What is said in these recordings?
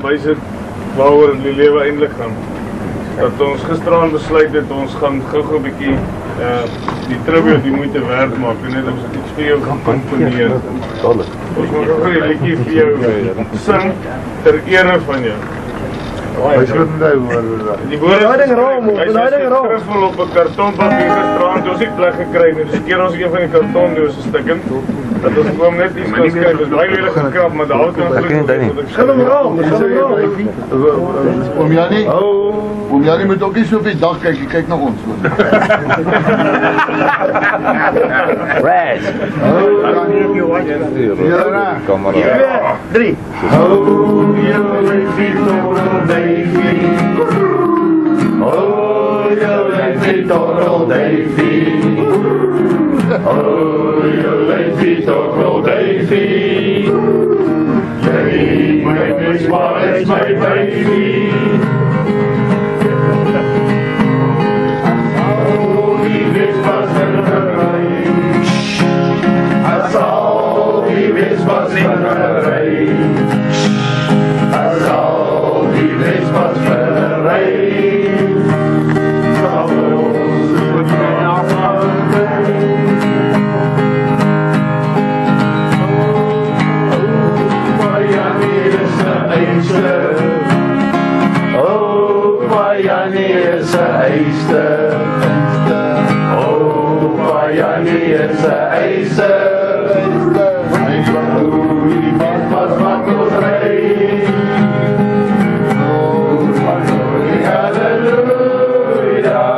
wys dit waaroor in die lewe eintlik gaan. Dat ons gisteraan besluit het ons gaan gou-gou 'n bietjie die tribute die moeite werd maak en net ons iets vir jou kan komponeer. Ons moet gou-gou 'n liedjie vir jou sing ter ere van jou. Hy skryf nou oor die woorde. Hy skryf vol op 'n kartonpapier gisteraan, ons het plek gekry en dis keer ons een van die kartondose stukken. Dat ons gewoon net iets kan skryf, is baie lelik gekrap, maar daar het ons Oom Jannie moet ook nie so op die dag kyk, kyk na ons. Red. Kom maar. 3. Oh, you little Davy. Oh, you little Davy. Oh, you little Davy. Davy, my smile is my baby. Oh, die witwas verrij. Als al die witwas verrij. Als al die witwas verrij. Opa Jannie is 'n eiser. Die pas wat ons ry. Halleluja,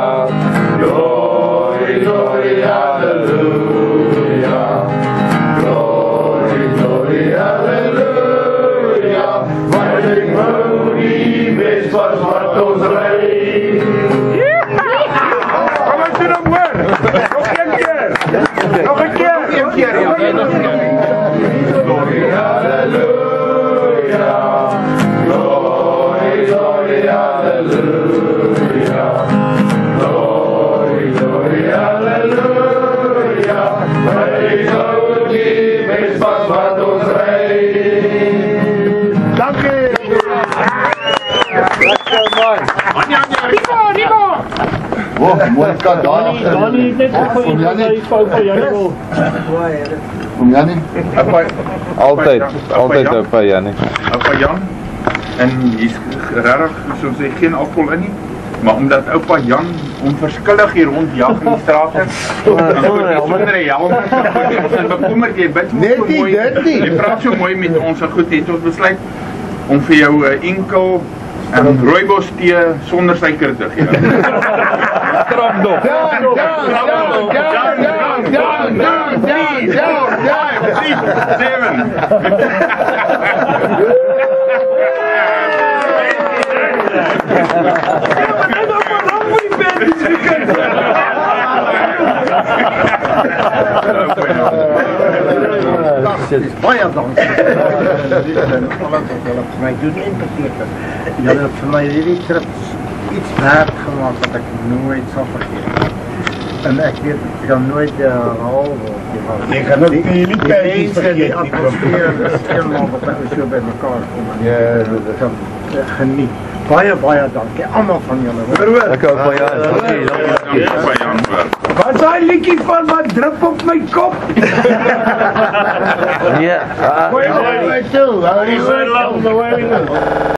glory, glory, halleluja, glory, glory, halleluja. Maar ik wou die best pas wat ons ry. Nog een keer. Glory, hallelujah. Glory, glory, hallelujah. Glory, glory, hallelujah. Wij zouden die best pas wat ons rijdt. Dank u. Dat is mooi. Rimo. Wow, mooi kat daar. Donnie net Oom Jannie. Oom Jannie? Altyd Oupa Jannie. Oupa Jan. En hier's regtig, soos sê, geen alkohol in nie. Maar omdat Oupa Jan onverskillig hier rondjag in die strate. Sonder 'n helm. En bekommerd jy bid so mooi. Jy praat so mooi met ons en goed het ons besluit om vir jou 'n enkel rooibos tee sonder suiker te gee. Trapdop. Baie dankie. My doen eintlik. Julle het vir my hierdie trip iets werd gemaak wat ek nooit sal vergeet. En ek weet ek kan nooit herhaal word. Jy gaan ook nie die mense vergeet, die atmosfeer is helemaal wat ons so by mekaar kom. Ja, dit gaan geniet. Baie dankie almal van julle. Lekker Oupa Jan. Dankie. Oupa Jan. Wat is daai liedjie van wat drup op my kop? Ja. Goeie dag.